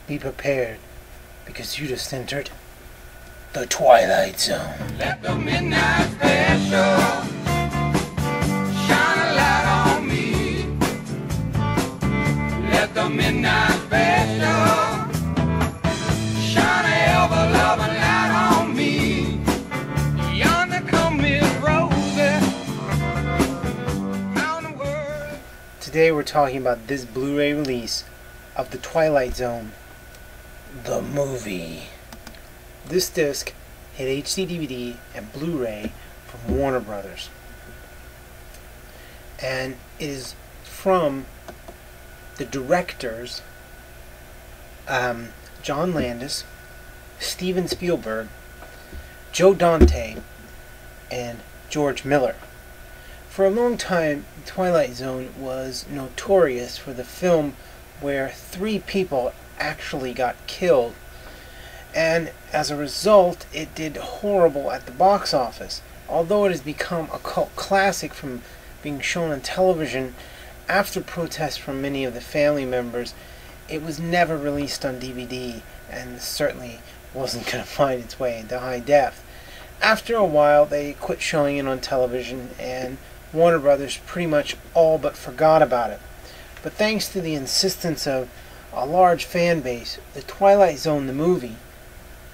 Be prepared, because you just entered the Twilight Zone. Let the midnight special shine a light on me. Let the midnight special shine a ever-loving light on me. Yonder come Miss Rosie. Today we're talking about this Blu-ray release of The Twilight Zone, the movie. This disc hit HD DVD and Blu-ray from Warner Brothers. And it is from the directors John Landis, Steven Spielberg, Joe Dante, and George Miller. For a long time, The Twilight Zone was notorious for the film where 3 people actually got killed, and as a result it did horrible at the box office. Although it has become a cult classic from being shown on television after protests from many of the family members, it was never released on DVD and certainly wasn't going to find its way into high def. After a while they quit showing it on television and Warner Brothers pretty much all but forgot about it. But thanks to the insistence of a large fan base, The Twilight Zone the movie,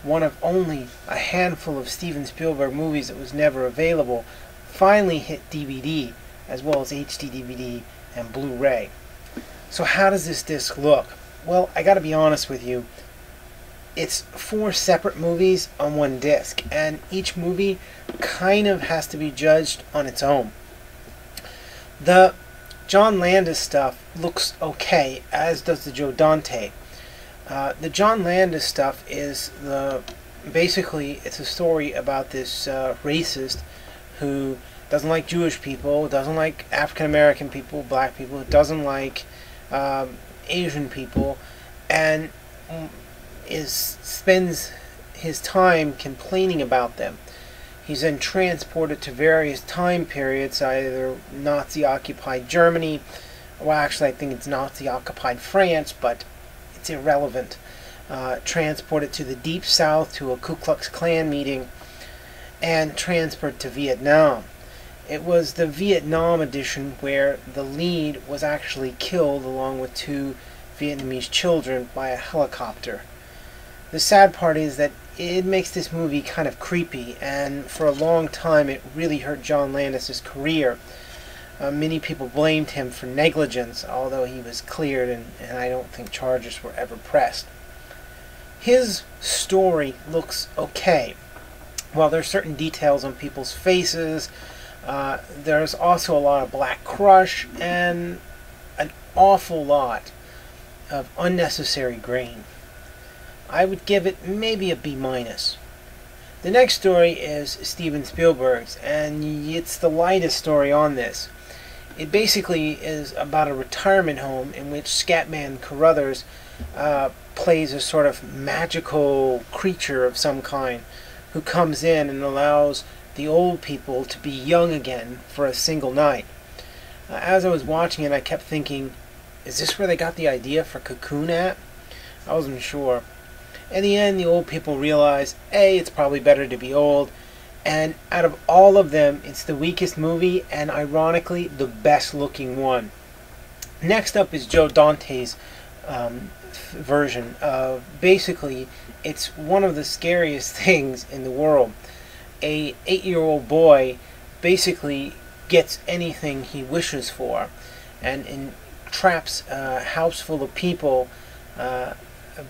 one of only a handful of Steven Spielberg movies that was never available, finally hit DVD as well as HD DVD and Blu-ray. So how does this disc look? Well, I gotta be honest with you, it's 4 separate movies on one disc, and each movie kind of has to be judged on its own. The John Landis stuff looks okay, as does the Joe Dante. The John Landis stuff is basically it's a story about this racist who doesn't like Jewish people, doesn't like African American people, black people, doesn't like Asian people, and spends his time complaining about them. He's then transported to various time periods, either Nazi-occupied Germany, well actually I think it's Nazi-occupied France, but it's irrelevant. Transported to the Deep South to a Ku Klux Klan meeting, and transferred to Vietnam. It was the Vietnam edition where the lead was actually killed along with 2 Vietnamese children by a helicopter. The sad part is that it makes this movie kind of creepy, and for a long time it really hurt John Landis' career. Many people blamed him for negligence, although he was cleared and I don't think charges were ever pressed. His story looks okay. While there are certain details on people's faces, there's also a lot of black crush and an awful lot of unnecessary grain. I would give it maybe a B-. The next story is Steven Spielberg's, and it's the lightest story on this. It basically is about a retirement home in which Scatman Carruthers plays a sort of magical creature of some kind who comes in and allows the old people to be young again for a single night. As I was watching it, I kept thinking, is this where they got the idea for Cocoon at? I wasn't sure. In the end, the old people realize, A, it's probably better to be old, and out of all of them, it's the weakest movie, and ironically, the best looking one. Next up is Joe Dante's version of, basically, it's one of the scariest things in the world. A 8-year-old boy basically gets anything he wishes for, and traps a house full of people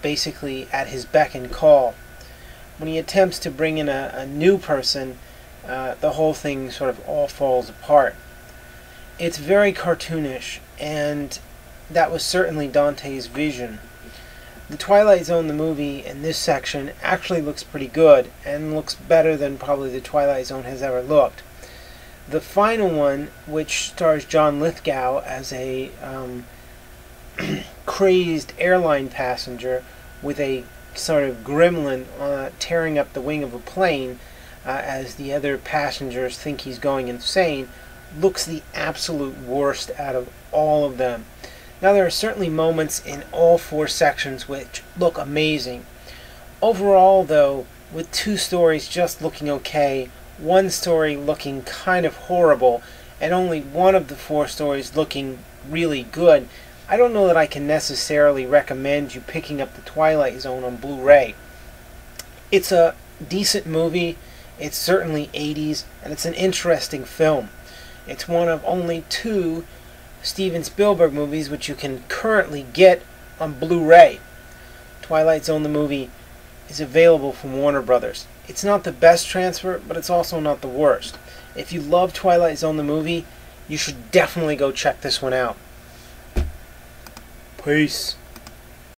basically at his beck and call. When he attempts to bring in a new person, the whole thing sort of all falls apart. It's very cartoonish, and that was certainly Dante's vision. The Twilight Zone, the movie, in this section actually looks pretty good, and looks better than probably the Twilight Zone has ever looked. The final one, which stars John Lithgow as a crazed airline passenger with a sort of gremlin tearing up the wing of a plane as the other passengers think he's going insane, looks the absolute worst out of all of them. Now, there are certainly moments in all 4 sections which look amazing. Overall, though, with 2 stories just looking okay, 1 story looking kind of horrible, and only 1 of the 4 stories looking really good, I don't know that I can necessarily recommend you picking up The Twilight Zone on Blu-ray. It's a decent movie, it's certainly 80s, and it's an interesting film. It's one of only 2 Steven Spielberg movies which you can currently get on Blu-ray. Twilight Zone the movie is available from Warner Brothers. It's not the best transfer, but it's also not the worst. If you love Twilight Zone the movie, you should definitely go check this one out. Peace.